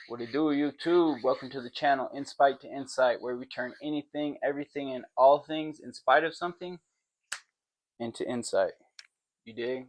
What it do, YouTube? Welcome to the channel Insight to Insight, where we turn anything, everything, and all things in spite of something into insight. You dig?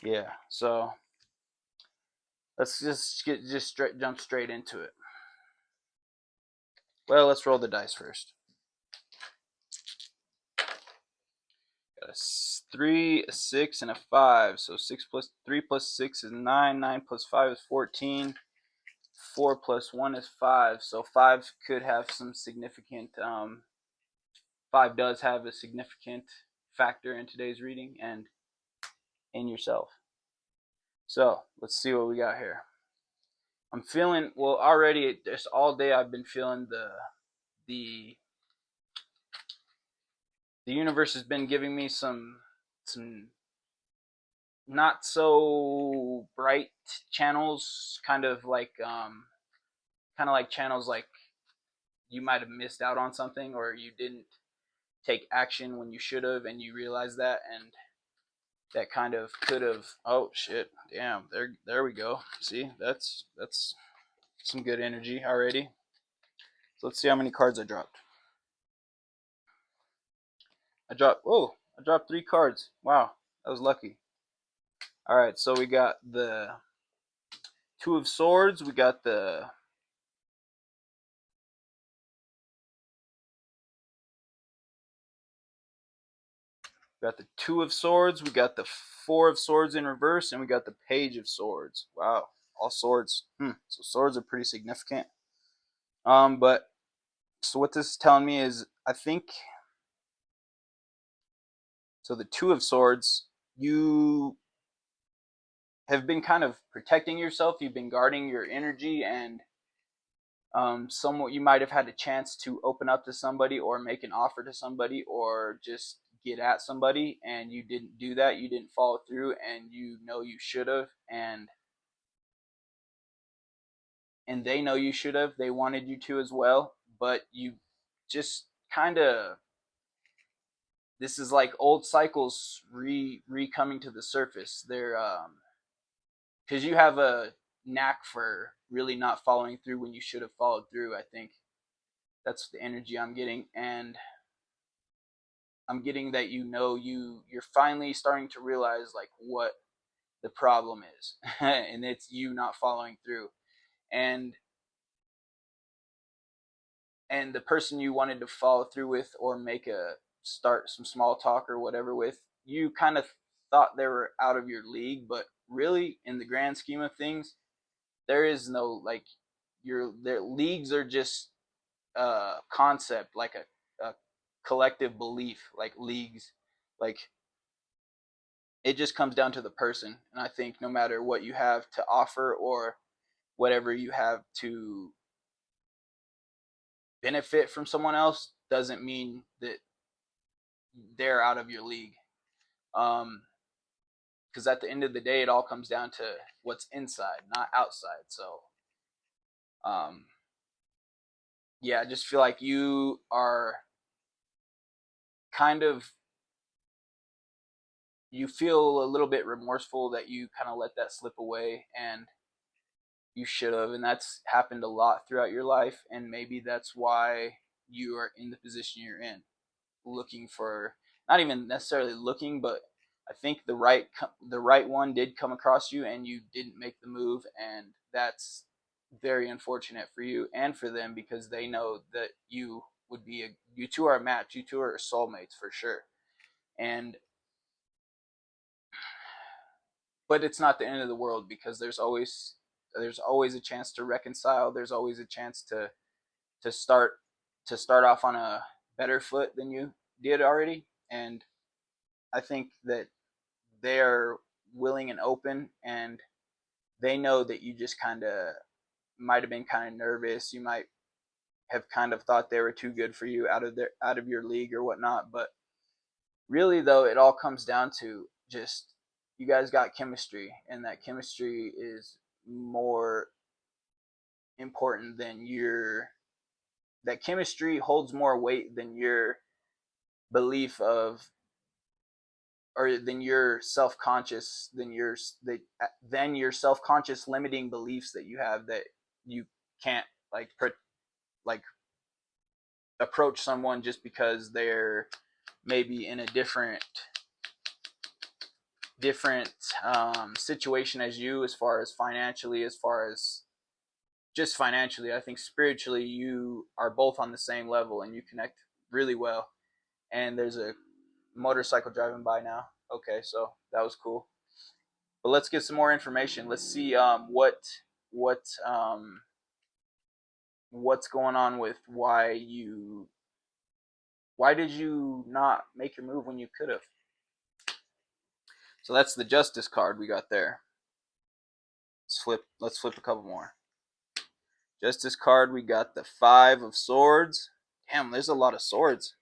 Yeah. So let's jump straight into it. Well, let's roll the dice first. Got a 3, a 6, and a 5. So 6 plus 3 plus 6 is 9. 9 plus 5 is 14. 4 plus 1 is 5. So 5 could have some significant 5 does have a significant factor in today's reading and in yourself. So let's see what we got here. I'm feeling, well, already just all day I've been feeling the universe has been giving me some not so bright channels, kind of like channels like you might have missed out on something, or you didn't take action when you should have, and you realize that, and that kind of could have, oh shit, damn, there we go. See, that's some good energy already. So let's see how many cards I dropped. I dropped 3 cards. Wow, that was lucky. All right, so we got the 2 of Swords, we got the Two of Swords, we got the 4 of Swords in reverse, and we got the Page of Swords. Wow, all swords. So swords are pretty significant. But so what this is telling me is, I think, so the 2 of Swords, you have been kind of protecting yourself. You've been guarding your energy, and somewhat you might have had a chance to open up to somebody or make an offer to somebody or just get at somebody, and you didn't do that. You didn't follow through, and you know you should have, and they know you should have. They wanted you to as well, but you just kind of, this is like old cycles re coming to the surface. They're because you have a knack for really not following through when you should have followed through. I think that's the energy I'm getting, and I'm getting that you're finally starting to realize like what the problem is, and it's you not following through, and the person you wanted to follow through with or make a start some small talk or whatever with, you kind of thought they were out of your league, but really in the grand scheme of things, there is no like their leagues are just a concept, like a collective belief, like leagues, like it just comes down to the person. And I think no matter what you have to offer or whatever you have to benefit from someone else doesn't mean that they're out of your league. Because at the end of the day, it all comes down to what's inside, not outside. So, yeah, I just feel like you are kind of, you feel a little bit remorseful that you kind of let that slip away, and you should have, and that's happened a lot throughout your life, and maybe that's why you are in the position you're in, looking for, not even necessarily looking, but I think the right one did come across you, and you didn't make the move, and that's very unfortunate for you and for them, because they know that you would be you two are a match, you two are soulmates for sure, and but it's not the end of the world, because there's always a chance to reconcile. There's always a chance to start off on a better foot than you did already, and I think that they're willing and open, and they know that you just kind of might have been kind of nervous. You might have kind of thought they were too good for you, out of your league or whatnot, but really though, it all comes down to just, you guys got chemistry, and that chemistry is more important than that chemistry holds more weight than your belief of, or than your self-conscious, than your self-conscious limiting beliefs that you have, that you can't like approach someone just because they're maybe in a different situation as you, as far as financially, as far as just financially. I think spiritually you are both on the same level and you connect really well. And there's a motorcycle driving by now. Okay, so that was cool. But let's get some more information. Let's see what what's going on with why did you not make your move when you could have? So that's the justice card we got there. Let's flip a couple more. Justice card, we got the 5 of Swords. Damn, there's a lot of swords.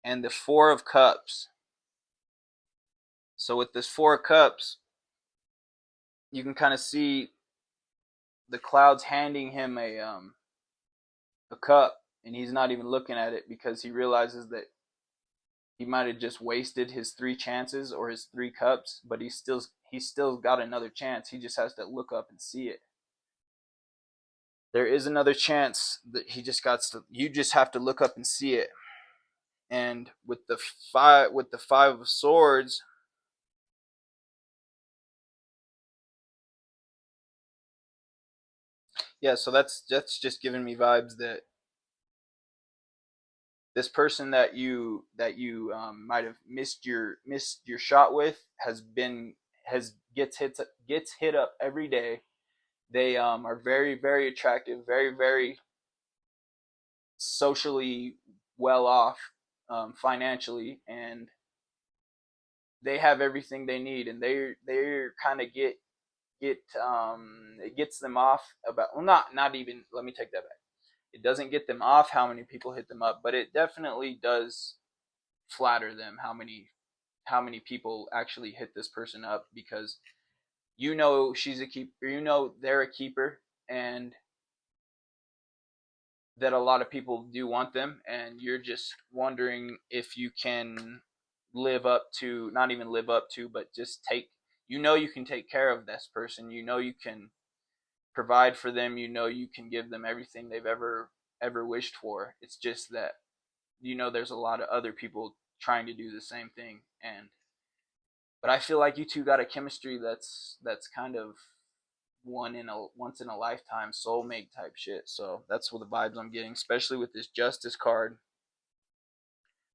And the 4 of Cups. So with this 4 of Cups, you can kind of see the clouds handing him a cup, and he's not even looking at it because he realizes that he might have just wasted his 3 chances or his 3 cups, but he's still got another chance. He just has to look up and see it. There is another chance that you just have to look up and see it. And with the 5 of Swords, yeah, so that's just giving me vibes that this person that you might have missed your shot with gets hit up every day. They are very, very attractive, very, very socially well off, financially, and they have everything they need, and they're kind of it gets them off about, well, not even, let me take that back. It doesn't get them off how many people hit them up, but it definitely does flatter them how many people actually hit this person up, because she's a keeper, they're a keeper, and that a lot of people do want them, and you're just wondering if you can live up to, not even live up to, but just you can take care of this person, you can provide for them, you can give them everything they've ever wished for. It's just that there's a lot of other people trying to do the same thing, but I feel like you two got a chemistry that's kind of once in a lifetime soulmate type shit. So that's what the vibes I'm getting, especially with this justice card.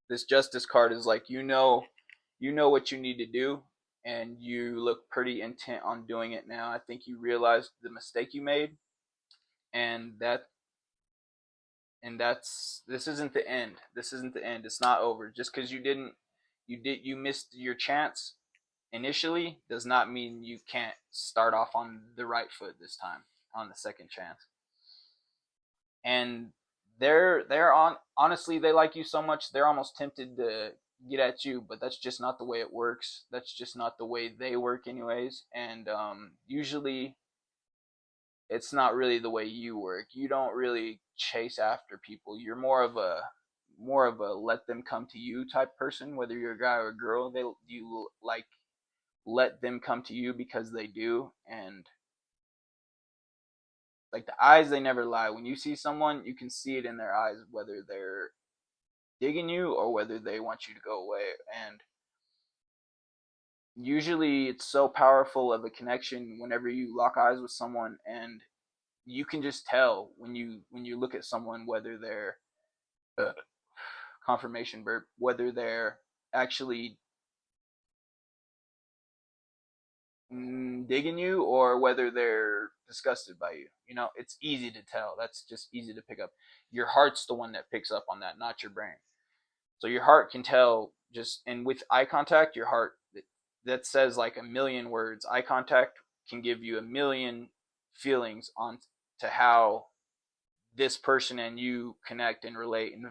This justice card is like, what you need to do, and you look pretty intent on doing it now. I think you realized the mistake you made, and this isn't the end. This isn't the end. It's not over. Just because you missed your chance initially does not mean you can't start off on the right foot this time, on the second chance. And they're on honestly, they like you so much they're almost tempted to get at you, but that's just not the way it works. That's just not the way they work anyways. And usually it's not really the way you work. You don't really chase after people. You're more of a let them come to you type person, whether you're a guy or a girl. You like let them come to you because they do. And like, the eyes, they never lie. When you see someone, you can see it in their eyes, whether they're digging you or whether they want you to go away. And usually it's so powerful of a connection whenever you lock eyes with someone, and you can just tell when you look at someone, whether they're confirmation burp, whether they're actually digging you or whether they're disgusted by you. It's easy to tell. That's just easy to pick up. Your heart's the one that picks up on that, not your brain. So your heart can tell, and with eye contact, your heart, that says like a million words. Eye contact can give you a million feelings on to how this person and you connect and relate. And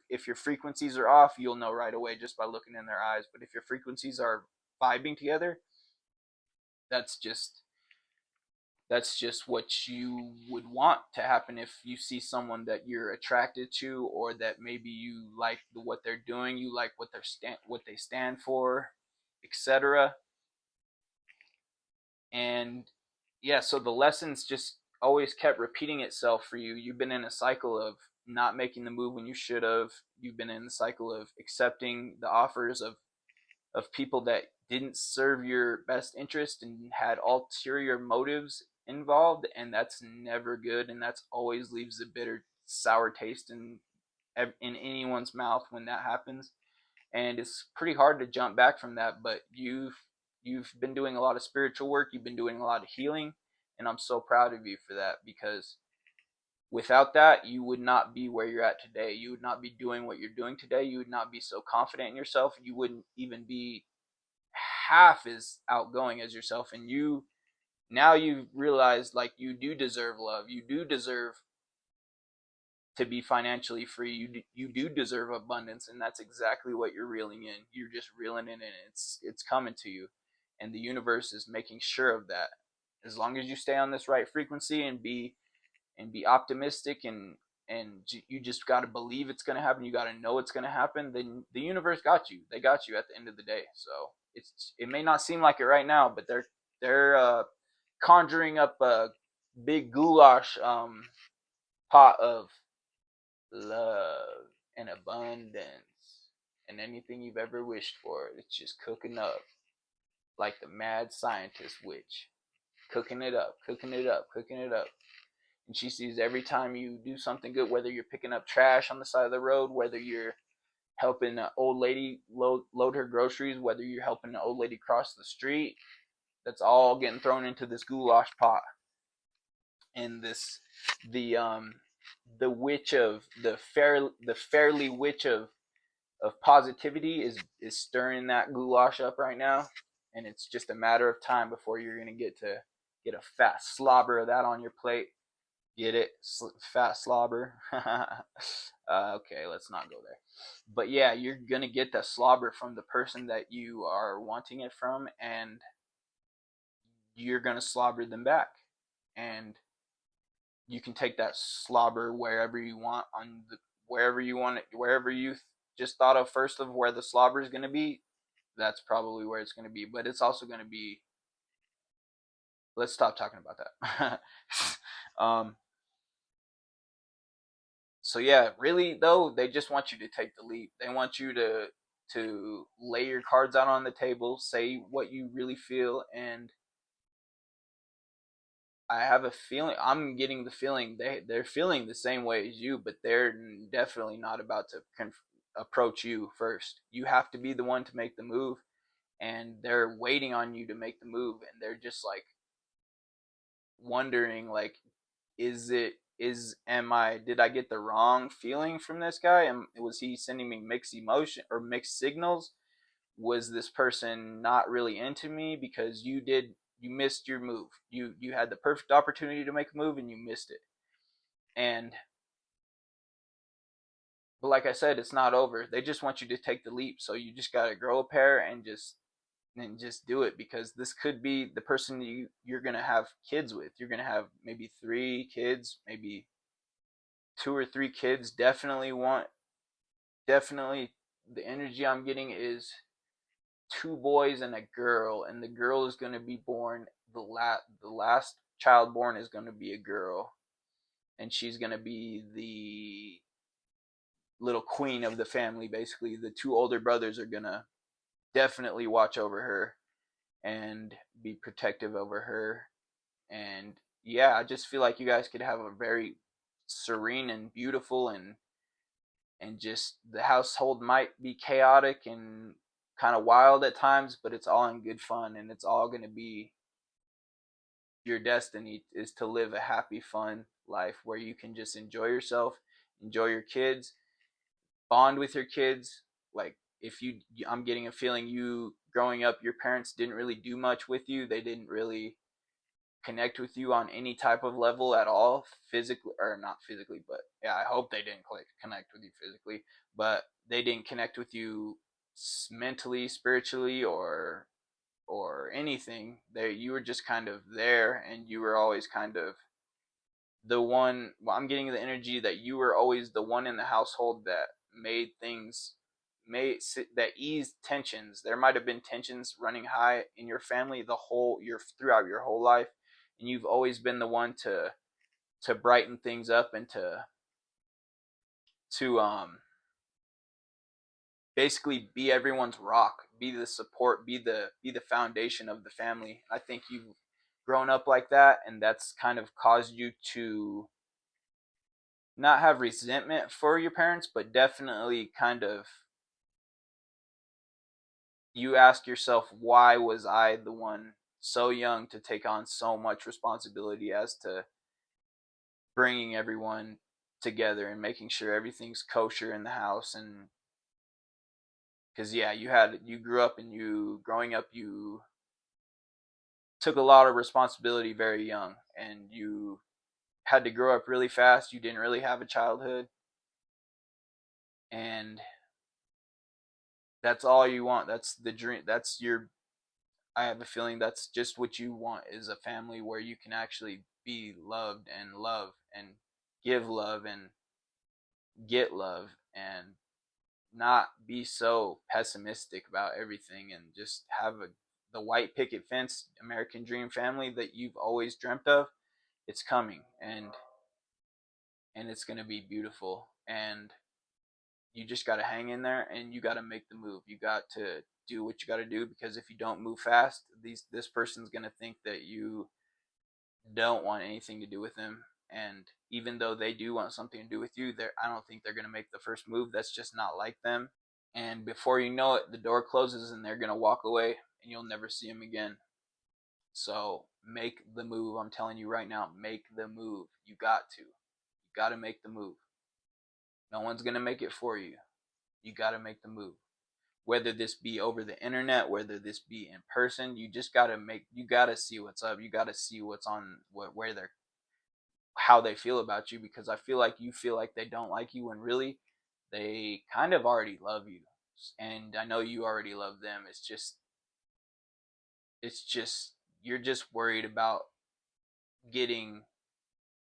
if your frequencies are off, you'll know right away just by looking in their eyes. But if your frequencies are vibing together, that's just what you would want to happen if you see someone that you're attracted to, or that maybe you like what they're doing, you like what they stand for, etc. And yeah, so the lessons just always kept repeating itself for you. You've been in a cycle of not making the move when you should have. You've been in the cycle of accepting the offers of people that didn't serve your best interest and had ulterior motives involved, and that's never good, and that's always leaves a bitter sour taste in anyone's mouth when that happens. And it's pretty hard to jump back from that, but you've been doing a lot of spiritual work, you've been doing a lot of healing, and I'm so proud of you for that, because without that you would not be where you're at today. You would not be doing what you're doing today. You would not be so confident in yourself. You wouldn't even be half as outgoing as yourself. And you now you've realized, like, you do deserve love. You do deserve to be financially free. You do deserve abundance, and that's exactly what you're reeling in. You're just reeling in, and it's coming to you, and the universe is making sure of that. As long as you stay on this right frequency and be optimistic, and you just got to believe it's going to happen. You got to know it's going to happen. Then the universe got you. They got you at the end of the day. So it may not seem like it right now, but they're conjuring up a big goulash pot of love and abundance and anything you've ever wished for. It's just cooking up like the mad scientist witch, cooking it up, cooking it up, cooking it up. And she sees every time you do something good, whether you're picking up trash on the side of the road, whether you're helping an old lady load her groceries, whether you're helping an old lady cross the street, that's all getting thrown into this goulash pot. And the witch of the fairly witch of positivity is stirring that goulash up right now, and it's just a matter of time before you're gonna get a fat slobber of that on your plate. Get it? Fat slobber. Okay, let's not go there. But yeah, you're gonna get that slobber from the person that you are wanting it from, and you're gonna slobber them back. And you can take that slobber wherever you want wherever you want it, wherever you just thought of first of where the slobber is gonna be. That's probably where it's gonna be, but it's also gonna be. Let's stop talking about that. um, so yeah, really though, they just want you to take the leap. They want you to lay your cards out on the table, say what you really feel, and I have a feeling, I'm getting the feeling they're feeling the same way as you, but they're definitely not about to approach you first. You have to be the one to make the move, and they're waiting on you to make the move, and they're just like wondering, like, am I did I get the wrong feeling from this guy? Was he sending me mixed emotion or mixed signals? Was this person not really into me? Because you missed your move. You had the perfect opportunity to make a move and you missed it. And but like I said, it's not over. They just want you to take the leap. So you just gotta grow a pair and just do it, because this could be the person you're gonna have kids with. You're gonna have maybe 3 kids, maybe 2 or 3 kids. Definitely the energy I'm getting is 2 boys and a girl, and the girl is going to be born. The last child born is going to be a girl, and she's going to be the little queen of the family. Basically, the 2 older brothers are going to definitely watch over her and be protective over her. And yeah, I just feel like you guys could have a very serene and beautiful, and just the household might be chaotic and kind of wild at times, but it's all in good fun, and it's all going to be your destiny is to live a happy, fun life where you can just enjoy yourself, enjoy your kids, bond with your kids. Like, if you, I'm getting a feeling you growing up, your parents didn't really do much with you. They didn't really connect with you on any type of level at all, physically, or not physically, but yeah, I hope they didn't connect with you physically, but they didn't connect with you mentally, spiritually, or anything. There, you were just kind of there, and you were always kind of the one. Well, I'm getting the energy that you were always the one in the household that made things made that eased tensions. There might have been tensions running high in your family the whole your throughout your whole life, and you've always been the one to brighten things up and to basically be everyone's rock, be the support, be the foundation of the family. I think you've grown up like that, and that's kind of caused you to not have resentment for your parents, but definitely kind of you ask yourself, why was I the one so young to take on so much responsibility as to bringing everyone together and making sure everything's kosher in the house. And because yeah, you grew up, and growing up, you took a lot of responsibility very young, and you had to grow up really fast. You didn't really have a childhood, and that's all you want. That's the dream. I have a feeling that's just what you want, is a family where you can actually be loved and love and give love and get love, and not be so pessimistic about everything, and just have the white picket fence American dream family that you've always dreamt of. It's coming, and it's going to be beautiful, and you just got to hang in there, and you got to make the move. You got to do what you got to do, because if you don't move fast, this person's going to think that you don't want anything to do with them. And even though they do want something to do with you, I don't think they're going to make the first move. That's just not like them. And before you know it, the door closes, and they're going to walk away, and you'll never see them again. So make the move. I'm telling you right now, make the move. You got to make the move. No one's going to make it for you. You got to make the move. Whether this be over the internet, whether this be in person, you got to see what's up. You got to see what's on, where they're, how they feel about you, because I feel like you feel like they don't like you, when really they kind of already love you. And I know you already love them. It's just you're just worried about getting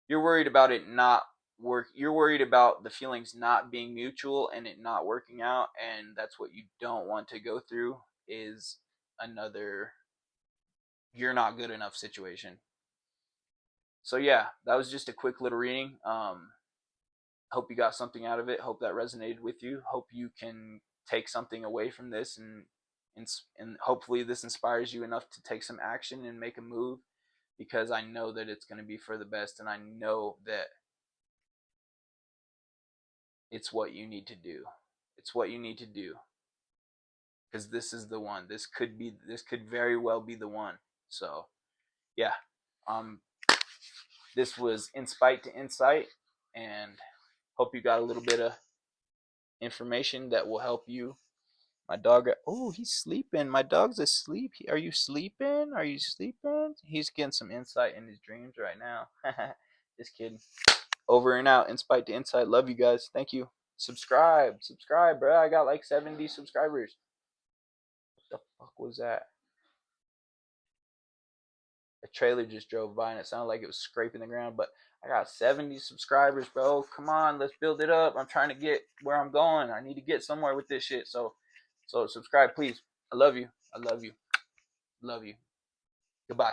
you're worried about it not work. You're worried about the feelings not being mutual and it not working out, and that's what you don't want to go through, is another you're not good enough situation. So yeah, that was just a quick little reading. Hope you got something out of it. Hope that resonated with you. Hope you can take something away from this, and hopefully this inspires you enough to take some action and make a move, because I know that it's going to be for the best, and I know that it's what you need to do. It's what you need to do, because this is the one. This could very well be the one. So yeah, this was Inspite to Insight, and hope you got a little bit of information that will help you. My dog, oh, he's sleeping. My dog's asleep. Are you sleeping? Are you sleeping? He's getting some insight in his dreams right now. Just kidding. Over and out. Inspite to Insight. Love you guys. Thank you. Subscribe, bro. I got like 70 subscribers. What the fuck was that? A trailer just drove by, and it sounded like it was scraping the ground, but I got 70 subscribers, bro. Come on, let's build it up. I'm trying to get where I'm going. I need to get somewhere with this shit. So subscribe, please. I love you. I love you. Love you. Goodbye.